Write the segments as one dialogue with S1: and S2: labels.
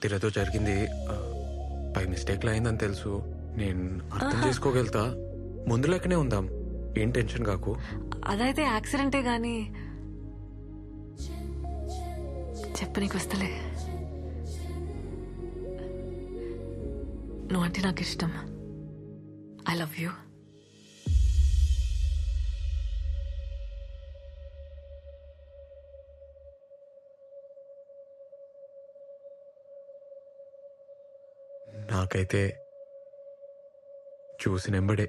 S1: రాత్రి ఏదో జరిగింది. బై మిస్టేక్లో అయిందని తెలుసు. నేను అర్థం చేసుకోగలుగుతా. ముందు లెక్కనే ఉందాం. ఏం టెన్షన్ కాకు.
S2: అదైతే యాక్సిడెంటే గాని చెప్పనీకు వస్తలే. నువ్వు అంటే నాకు ఇష్టం. I love you.
S1: నాకైతే చూసినెంబడే.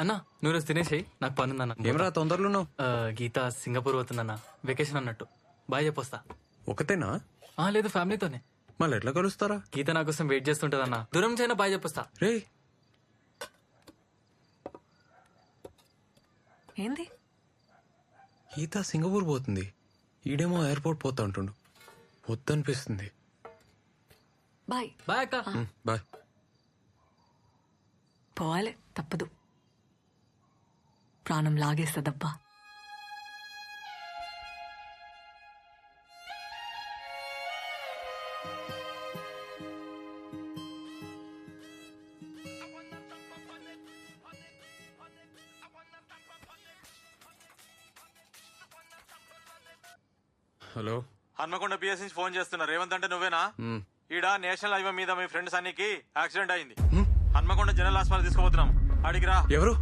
S3: అన్నా నువ్వు రోజు తినేసేయి, నాకు పని ఉందన్న.
S1: ఏమరా తొందరలో ఉన్నావు?
S3: గీత సింగపూర్ పోతుందన్న, వెకేషన్ అన్నట్టు. బాయ్ చెప్పొస్తా.
S1: ఒకతేనా?
S3: లేదు, ఫ్యామిలీతోనే.
S1: మళ్ళీ ఎట్లా కలుస్తారా?
S3: గీత నా కోసం వెయిట్ చేస్తుంటదన్న. దూరం నుంచి అయినా బాయ్ చెప్పొస్తా.
S1: రే
S2: ఏంది?
S1: గీత సింగపూర్ పోతుంది, ఈడేమో ఎయిర్పోర్ట్ పోతా అంటుండు. వద్దనిపిస్తుంది.
S2: బాయ్.
S3: బాయ్ అక్క.
S1: బాయ్.
S2: పోవాలి, తప్పదు. ప్రాణం లాగేస్తుందబ్బా.
S1: హలో,
S4: హన్మకొండ పిఎస్ నుంచి ఫోన్ చేస్తున్నా. రేవంత్ అంటే నువ్వేనా? ఈడ నేషనల్ హైవే మీద మీ ఫ్రెండ్ సన్నీకి యాక్సిడెంట్ అయింది. హన్మకొండ జనరల్ హాస్పిటల్ తీసుకుపోతున్నాం. అడిగిరా.
S1: ఎవరు?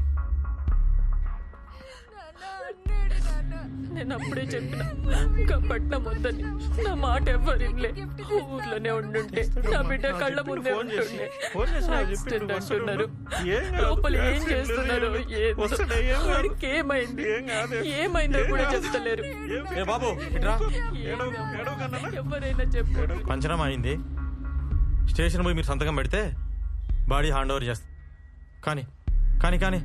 S5: నేను అప్పుడే చెప్పిన పట్నం వద్దని. నా మాట ఎవ్వరిలే. ఊర్లోనే ఉండుంటే నా బిడ్డ కళ్ళ ముందే ఉంటుండే. యాక్సిడెంట్ అంటున్నారు. లోపల ఏం చేస్తున్నారు? వాడికి ఏమైంది? ఏమైందో కూడా చెప్తలేరు.
S4: బాబు ఇట్రా.
S5: ఎవరైనా చెప్పారు.
S4: పంచరం అయింది. స్టేషన్ పోయి మీరు సంతకం పెడితే బాడీ హ్యాండ్ ఓవర్ చేస్తా. కానీ కానీ కానీ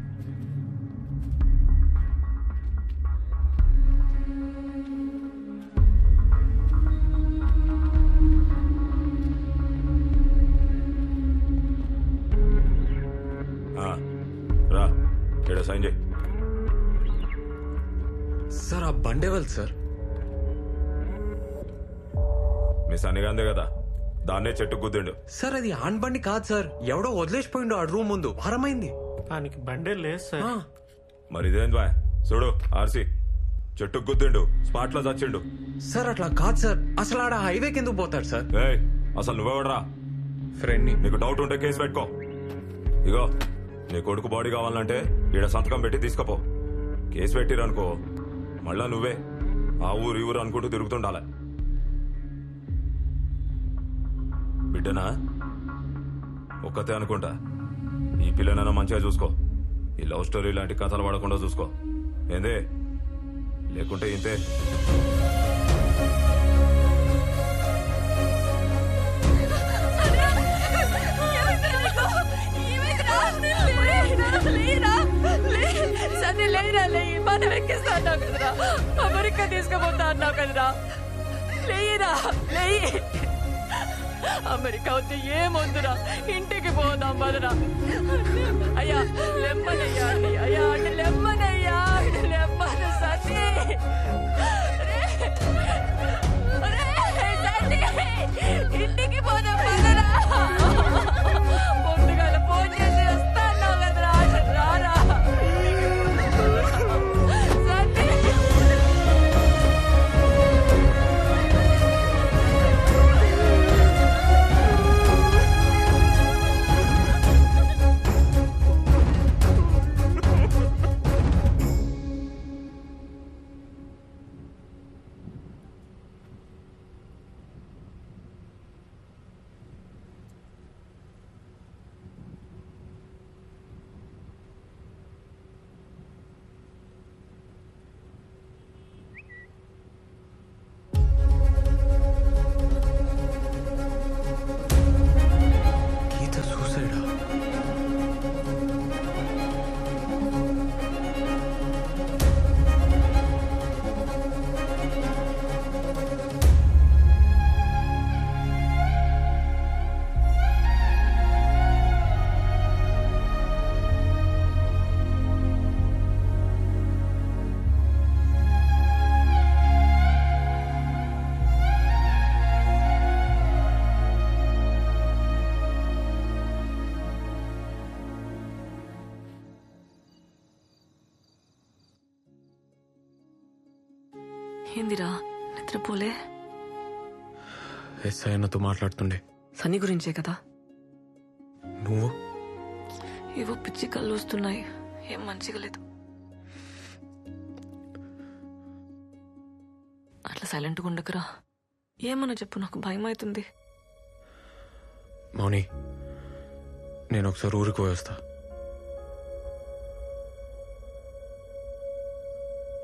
S4: రా, ఇక్కడ సైన్ చేయి.
S1: సార్ ఆ బండేవల్ సార్.
S6: మీ సన్నిగాందే కదా, దాన్నే చెట్టు గుద్దిండు.
S1: సార్ అది ఆన్ బండి కాదు సార్, ఎవడో వదిలేసిపోయిండు ఆ రూమ్ ముందు. వారమైంది.
S7: దానికి బండే లేదు సార్.
S6: మరి ఇదేం బాయ్? చూడు, ఆర్సీ చెట్టు గుద్దిండు, స్పాట్ లో చచ్చిండు.
S1: సార్ అట్లా కాదు సార్, అసలు ఆడ హైవేకి ఎందుకు పోతాడు సార్?
S6: ఏయ్, అసలు నువ్వెవడరా?
S1: ఫ్రెండ్ని.
S6: నీకు డౌట్ ఉంటే కేసు పెట్టుకో. ఇగో, నీ కొడుకు బాడీ కావాలంటే ఈడ సంతకం పెట్టి తీసుకపో. కేసు పెట్టిరనుకో మళ్ళా నువ్వే ఆ ఊరు ఈ ఊరు అనుకుంటూ తిరుగుతుండాల. బిడ్డనా ఒక్కతే అనుకుంటా. ఈ పిల్లనైనా మంచిగా చూసుకో. ఈ లవ్ స్టోరీ లాంటి కథలు పడకుండా చూసుకో. ఏందే? లేకుంటే ఇంతే.
S5: మనం ఎక్కిస్తా అన్నావు కదరా, అమెరికా తీసుకుపోతా అన్నావు కదరా. లేయిరా, లేయి. అమెరికా వద్దు, ఏమొద్దురా, ఇంటికి పోదాం బదరా. అయ్యా లెమ్మనయ్యా, అయ్యా అంటే లెమ్మనయ్యా, లెమ్మన సతీ. ఇంటికి పోదాం బదరా. పొద్దుగాల ఫోన్ చేసి వస్తా అన్నావు కదరా, రారా.
S2: ఏందిరా నిద్రపోలే?
S1: ఎస్ఐ అన్నతో మాట్లాడుతుండే.
S2: సన్నీ గురించే కదా?
S1: నువ్వు?
S2: ఏవో పిచ్చి కళ్ళు వస్తున్నాయి, ఏం మంచిగా లేదు. అట్లా సైలెంట్గా ఉండకురా. ఏమన్నా చెప్పు, నాకు భయం అవుతుంది.
S1: మౌని, నేను ఒకసారి ఊరికి పోయేస్తా.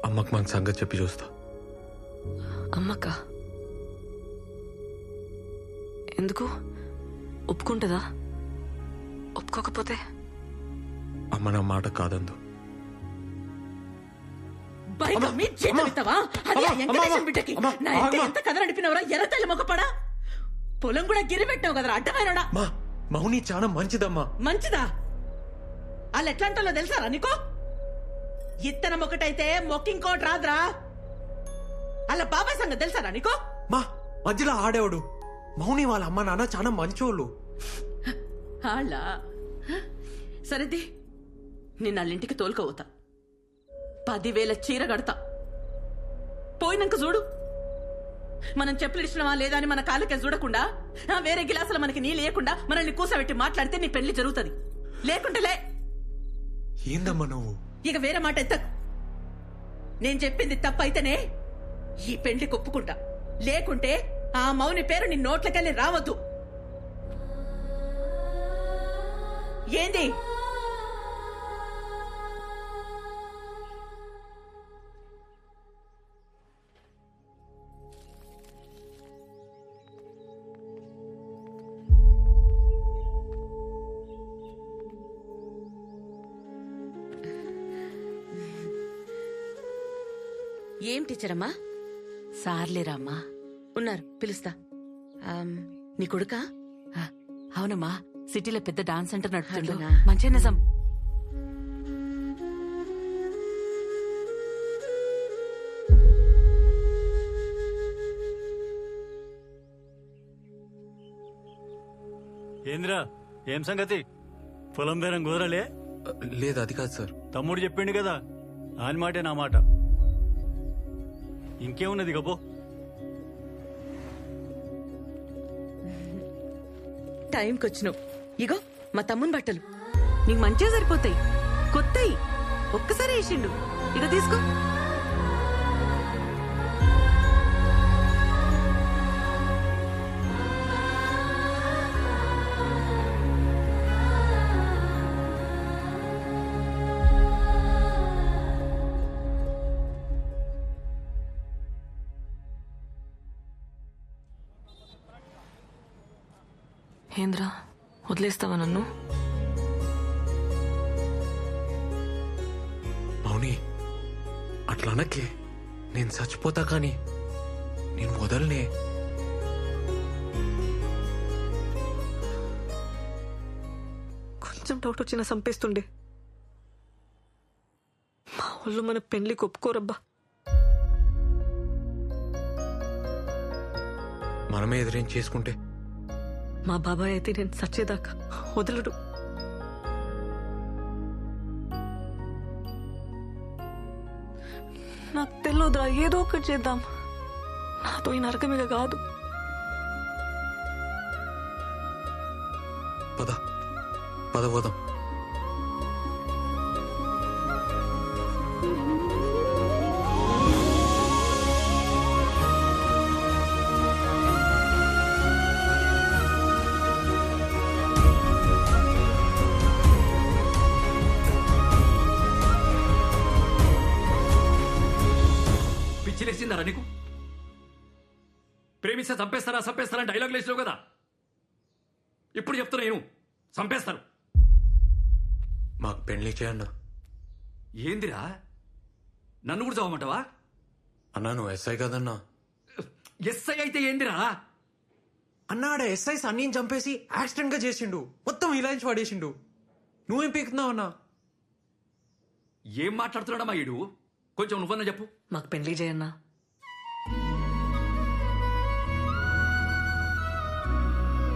S1: అమ్మకు మన సంగతి చెప్పి చూస్తా.
S2: అమ్మక్క ఎందుకు? ఒప్పుకుంటుందా? ఒప్పుకోకపోతే?
S1: అమ్మ నా మాట కాదందు.
S5: బైక్ అమ్మి చేతులు ఎత్తావా? అది ఆ వెంకటేశం బిడ్డకి. నా ఇంటి ఎంత కథ నడిపినవరా ఎర్రతల్లి మొగపడా? పొలం కూడా గిరి పెట్టావు కదరా అడ్డమైనడా.
S1: మౌని చాలా మంచిదమ్మా.
S5: మంచిదా? వాళ్ళు ఎట్లాంటో తెలుసారా నీకో? ఇత్తనం ఒకటైతే మొక్కింకోటి రాదురా. అలా బాబాయ్ సంగతి తెలుసారా నీకో?
S1: మధ్యలో ఆడేవాడు. మౌని వాళ్ళ అమ్మ నాన్న చాలా మంచోళ్ళు.
S5: అలా సరేది, నేను వాళ్ళింటికి తోలుకోవతా. 10,000 చీర కడతా. పోయినాక చూడు. మనం చెప్పులు ఇచ్చినవా లేదా అని మన కాళ్ళకే చూడకుండా, వేరే గిలాసులు మనకి నీ లేకుండా మనల్ని కూసబెట్టి మాట్లాడితే నీ పెళ్లి జరుగుతుంది. లేకుంటే లే.
S1: ఏందమ్మా నువ్వు?
S5: ఇక వేరే మాట ఎత్తకు. నేను చెప్పింది తప్పైతేనే ఈ పెళ్లి ఒప్పుకుంటా. లేకుంటే ఆ మౌని పేరు నీ నోట్లకెళ్ళి రావద్దు. ఏంది? ఏం టీచర్ అమ్మా?
S8: సార్లేరమ్మా.
S5: ఉన్నారు, పిలుస్తా. నీ కొడుకా?
S8: అవునమ్మా, సిటీలో పెద్ద డాన్స్ సెంటర్ నడుపుతుండు.
S5: అట్లనా?
S8: మంచి నిజం.
S9: ఏంద్రా, ఏం సంగతి? పొలం బేరం కుదరలే?
S1: లేదు, అది కాదు సార్.
S9: తమ్ముడు చెప్పిండు కదా, ఆయన మాటే నా మాట. ఇంకేమున్నది గబో.
S5: టైంకి వచ్చినావు. ఇగో మా తమ్ముని బట్టలు నీకు మంచిగా సరిపోతాయి. కొత్తయి ఒక్కసారి వేసిండు. ఇక తీసుకో.
S2: ఏంద్రా, వదిలేస్తావా నన్ను?
S1: మౌని, అట్లా అనకే. నేను చచ్చిపోతా కానీ నేను వదలనే.
S2: కొంచెం డౌట్ వచ్చినా చంపేస్తుండే. మా వాళ్ళు మన పెళ్లికి ఒప్పుకోరబ్బా.
S1: మనమే ఎదురేం చేసుకుంటే?
S2: మా బాబాయ్ అయితే నేను చచ్చేదాకా వదలడు. నాకు తెలియదురా, ఏదో ఒకటి చేద్దాం. నాతో ఈ నరకమిగ కాదు.
S1: పద పద పోదాం.
S10: పిచ్చిలేసిందారా నీకు? ప్రేమిస్తే చంపేస్తారా డైలాగ్ లేచినావు కదా. ఇప్పుడు చెప్తున్నా నేను, చంపేస్తారు.
S1: మాకు పెళ్లి చేయన్నా.
S10: ఏందిరా, నన్ను కూడా చదవమంటావా?
S1: అన్నా, నువ్వు ఎస్ఐ కదన్నా.
S10: ఎస్ఐ అయితే ఏందిరా?
S1: అన్నాడ ఎస్ఐ సన్నీని చంపేసి యాక్సిడెంట్ గా చేసిండు. మొత్తం ఇలాంటి పడేసిండు. నువ్వేం పీకుతున్నావు అన్నా?
S10: ఏం మాట్లాడుతున్నాడమ్మా ఈడు? కొంచెం నువ్వన్నా చెప్పు.
S2: మాకు పెళ్లి చేయన్నా.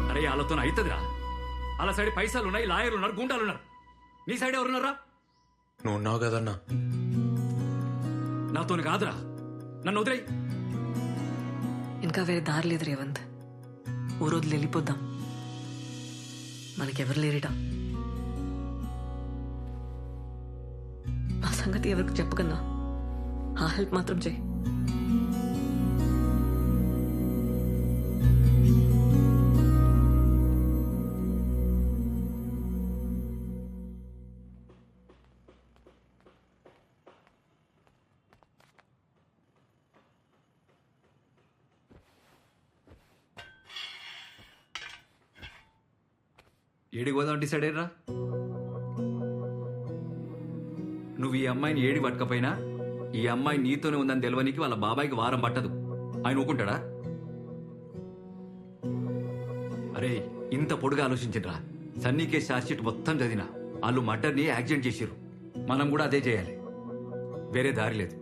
S10: అరే, వాళ్ళతో అవుతుందిరా. వాళ్ళ సైడ్ పైసలు ఉన్నాయి, లాయర్లు ఉన్నారు, గుండాలు ఉన్నారు. నీ సైడ్ ఎవరున్నారా?
S1: నువ్వు ఉన్నావు కదన్నా.
S10: నాతోని కాదురా, నన్ను వదిలేయి.
S2: ఇంకా వేరే దారి లేదు రేవంత్. ఓ రోజులు వెళ్ళిపోద్దాం, మనకెవరు లేరిట. ఆ సంగతి ఎవరికి చెప్పకన్నా ఆ హెల్ప్ మాత్రం చేయి.
S10: ఏడికి పోదాం డిసైడ్ అయ్యరా? నువ్వు ఈ అమ్మాయిని ఏడి పట్టకపోయినా ఈ అమ్మాయి నీతోనే ఉందని తెలియనికి వాళ్ళ బాబాయికి వారం పట్టదు. ఆయన ఊకుంటాడా? అరే ఇంత పొడుగా ఆలోచించరా. సన్నీ కేసు ఛార్జ్షీట్ మొత్తం చదివినా వాళ్ళు మర్డర్ని యాక్సిడెంట్ చేసిర్రు. మనం కూడా అదే చేయాలి, వేరే దారి లేదు.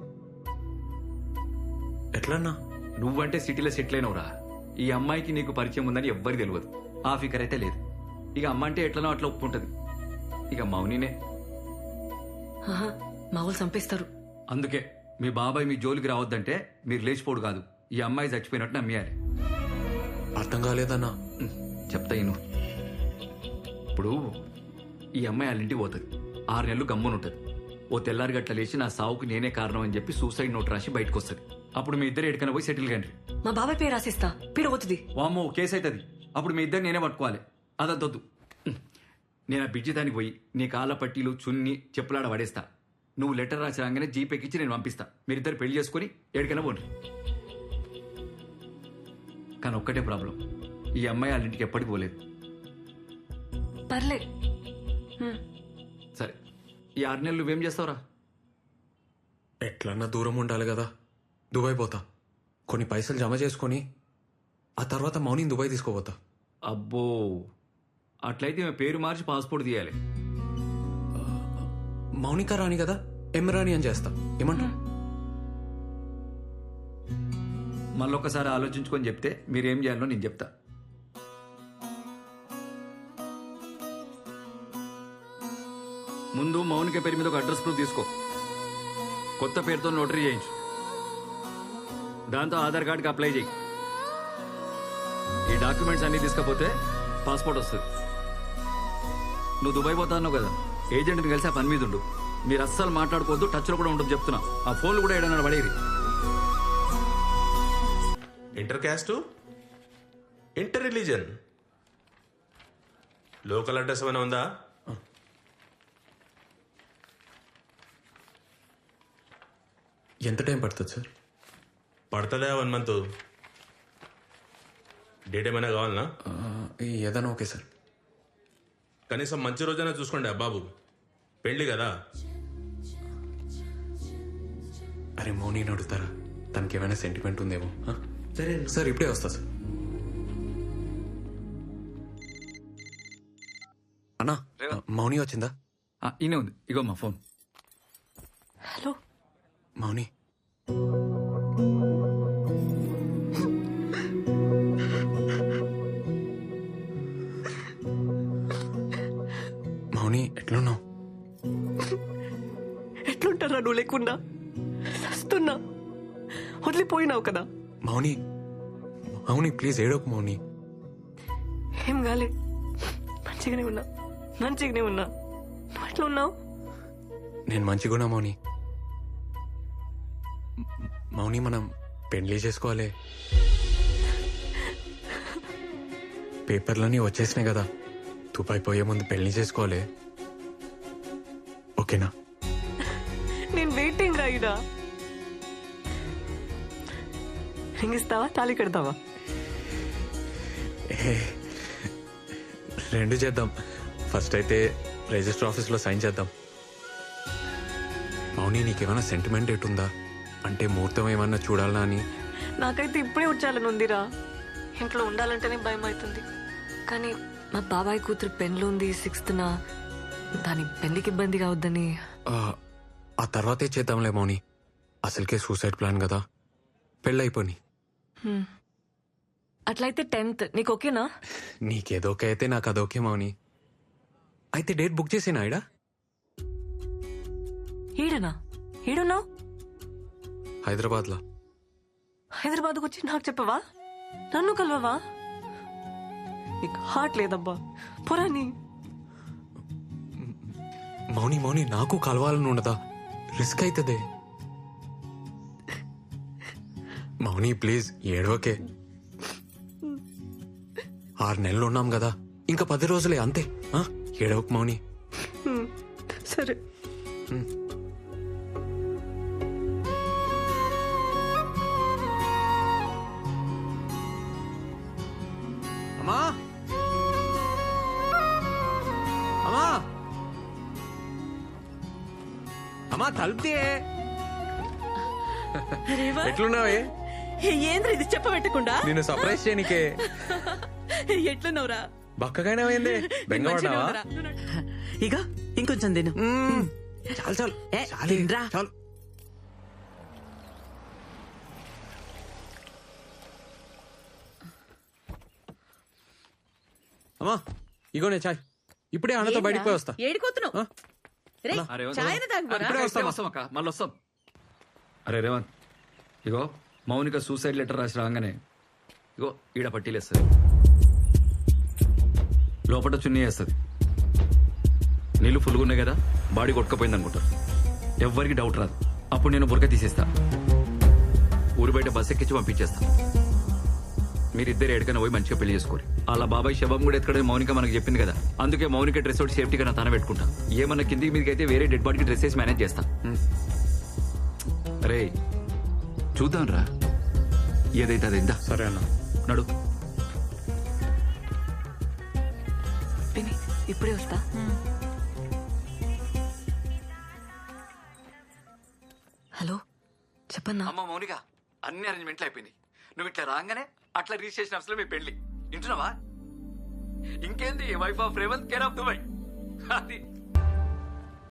S1: ఎట్లన్నా?
S10: నువ్వంటే సిటీలో సెటిల్ అయినవురా. ఈ అమ్మాయికి నీకు పరిచయం ఉందని ఎవ్వరికి తెలియదు. ఆ ఫికర్ అయితే లేదు. ఇక అమ్మ అంటే ఎట్లనో అట్లా ఒప్పుకుంటది. ఇక మౌనినే.
S2: మా వాళ్ళు చంపేస్తారు.
S10: అందుకే మీ బాబాయ్ మీ జోలికి రావద్దంటే మీరు లేచిపోడు కాదు, ఈ అమ్మాయి చచ్చిపోయినట్టు నమ్మేయాలి.
S1: అర్థం కాలేదన్నా.
S10: చెప్తా ఇను. ఇప్పుడు ఈ అమ్మాయి వాళ్ళ ఇంటికి పోతుంది. 6 నెలలు గమ్మునుంటది. ఓ తెల్లారి గట్ల లేచి నా సావుకు నేనే కారణం అని చెప్పి సూసైడ్ నోట్ రాసి బయటకు వస్తుంది. అప్పుడు మీ ఇద్దరు ఎక్కడికైనా పోయి సెటిల్ కండి.
S2: మా బాబాయ్ పేరు రాసిస్తా, పేరు పోతుంది.
S10: వామ్మో కేసు అవుతుంది. అప్పుడు మీ ఇద్దరు నేనే పట్టుకోవాలి. అదంతొద్దు. నేను ఆ బిడ్జి దానికి పోయి నీ కాళ్ళ పట్టీలు చున్ని చెప్పులాడ పడేస్తా. నువ్వు లెటర్ రాసి రాగానే జీపేకిచ్చి నేను పంపిస్తా. మీరిద్దరు పెళ్లి చేసుకుని ఎక్కడికైనా పోండి. కానీ ఒక్కటే ప్రాబ్లం, ఈ అమ్మాయి వాళ్ళ ఇంటికి ఎప్పటికి పోలేదు.
S2: పర్లే.
S10: సరే ఈ 6 నెలలు నువ్వేం చేస్తావురా?
S1: ఎట్లన్నా దూరం ఉండాలి కదా. దుబాయ్ పోతా, కొన్ని పైసలు జమ చేసుకొని ఆ తర్వాత మౌనిని దుబాయ్ తీసుకోపోతా.
S10: అబ్బో, అట్లయితే మేము పేరు మార్చి పాస్పోర్ట్ తీయాలి.
S1: మౌనిక రాణి కదా, ఎం రాణి అని చేస్తా. ఏమంటా?
S10: మళ్ళొక్కసారి ఆలోచించుకొని చెప్తే మీరేం చేయాలో నేను చెప్తా. ముందు మౌనిక పేరు మీద ఒక అడ్రస్ ప్రూఫ్ తీసుకో. కొత్త పేరుతో నోటరీ చేయించు. దాంతో ఆధార్ కార్డుకి అప్లై చేయి. ఈ డాక్యుమెంట్స్ అన్ని తీసుకపోతే పాస్పోర్ట్ వస్తుంది. నువ్వు దుబాయ్ పోతా అన్నావు కదా, ఏజెంట్ని కలిసి ఆ పని మీద ఉండు. మీరు అస్సలు మాట్లాడుకోవద్దు, టచ్లో కూడా ఉండదు చెప్తున్నా. ఆ ఫోన్లు కూడా ఏడన్నా పడేది.
S11: Inter caste, inter religion, local address ఏమైనా ఉందా?
S1: ఎంత టైం పడుతుంది సార్?
S11: పడుతుందా 1 month? డేట్ ఏమైనా కావాలనా?
S1: ఏదైనా ఓకే సార్.
S11: కనీసం మంచి రోజైనా చూసుకోండి బాబు, పెళ్ళి కదా.
S1: అరే మౌనిని అడుగుతారా? తనకి ఏమైనా సెంటిమెంట్ ఉందేమో. సరే సార్, ఇప్పుడే వస్తా సార్. అన్నా, మౌని వచ్చిందా?
S10: ఈయనే ఉంది, ఇగో మా ఫోన్.
S2: హలో
S1: మౌని. మౌని ఎట్లున్నావు?
S2: ఎట్లుంటారా నువ్వు లేకుండా? వస్తున్నా, వదిలిపోయినావు కదా.
S1: మౌని, మౌని ప్లీజ్ ఏడోకు మౌని.
S2: ఏం కాలే, మంచిగానే ఉన్నా. నువ్వు ఎట్లా ఉన్నావు?
S1: నేను మంచిగున్నా మౌని. మౌని మనం పెళ్లి చేసుకోవాలి. పేపర్లన్నీ వచ్చేసినాయి కదా, దుబాయ్ పోయే ముందు పెళ్లి చేసుకోవాలి. ఓకేనా?
S2: నేను వెయిటింగ్ రాయిడా. రింగ్ ఇస్తావా, తాళి కడతావా?
S1: రెండు చేద్దాం. ఫస్ట్ అయితే రిజిస్టర్ ఆఫీస్లో సైన్ చేద్దాం. మౌని, నీకేమైనా సెంటిమెంట్ ఎటుందా? అంటే ముహూర్తం ఏమన్నా చూడాలా అని.
S2: నాకైతే ఇప్పుడే వచ్చాలని ఉందిరా. ఇంట్లో ఉండాలంటేనే భయం అవుతుంది. కానీ మా బాబాయ్ కూతురు పెళ్ళి ఉంది 6th. దాని పెళ్లికి ఇబ్బంది కావద్దని.
S1: ఆ తర్వాతే చేద్దాంలే మౌని. అసలుకే సూసైడ్ ప్లాన్ కదా, పెళ్ళైపోని.
S2: అట్లయితే 10th నీకు ఓకేనా?
S1: నీకేదోకే అయితే నాకు అదోకే మౌని. అయితే డేట్ బుక్ చేసేనా? ఈడా
S2: ఈడనా? ఈడున్నావు?
S1: హైదరాబాద్లో.
S2: హైదరాబాద్కు వచ్చి నాకు చెప్పవా? నన్ను కలవవా? నీకు హార్ట్ లేదబ్బా, పొరాని.
S1: మౌని మౌని నాకు కలవాలని ఉండదా? రిస్క్ అవుతుంది. మౌని ప్లీజ్ ఏడవకే. 6 నెలలు ఉన్నాం కదా, ఇంకా 10 రోజులే అంతే. ఏడవకు మౌని.
S2: సరే.
S1: అమ్మా అమ్మా అమ్మా తలుపుతే. ఎట్లున్నావే?
S8: ఏంద్ర ఇది చెప్పబెట్టకుండా
S1: నిన్ను సర్ప్రైజ్ చేయనికే.
S8: ఎట్లున్నావురా?
S1: బక్కగానేమైంది? బెంగపడ్డావా?
S8: ఇగో ఇంకొంచెం తిను.
S1: చాలు చాలు
S8: తినరా.
S1: చాలు. అమ్మా ఇగోనే చాయ్. ఇప్పుడే అన్నతో బయటికి పోయి వస్తా.
S8: ఏడిపోతున్నావు?
S10: ఇప్పుడే వస్తాం అక్క, మళ్ళీ వస్తాం. అరే రేవంత్, ఇగో మౌనిక సూసైడ్ లెటర్ రాసి రాగానే ఇగో ఈడ పట్టీలేస్తుంది, లోపల చున్నీ వేస్తుంది. నీళ్ళు ఫుల్గా ఉన్నాయి కదా, బాడీ కొట్టుకపోయింది అనుకుంటారు. ఎవ్వరికి డౌట్ రాదు. అప్పుడు నేను బురక తీసేస్తా, ఊరు బయట బస్ ఎక్కించి పంపించేస్తా. మీరిద్దరు ఎక్కడికైనా పోయి మంచిగా పెళ్లి చేసుకోరు. అలా బాబాయ్ శవం కూడా ఎక్కడైనా మౌనిక మనకు చెప్పింది కదా, అందుకే మౌనిక డ్రెస్ ఒకటి సేఫ్టీగా నా తన పెట్టుకుంటా. ఏమన్నా కిందికి మీదకి అయితే వేరే డెడ్ బాడీకి డ్రెస్ వేసి మేనేజ్ చేస్తా. అరే చూద్దాం రా, ఏదైతే అది ఇందా.
S1: సరే అన్న,
S10: నడు.
S2: ఇప్పుడే వస్తా. హలో చెప్పన్నా.
S10: అమ్మ మౌనిక, అన్ని అరేంజ్మెంట్లు అయిపోయినాయి. నువ్వు ఇట్లా రాగానే అట్లా రిజిస్ట్రేషన్ ఆఫీస్ లో మీ పెళ్లి. వింటున్నావా? ఇంకేంది, wife of Revanth, care of Dubai. అది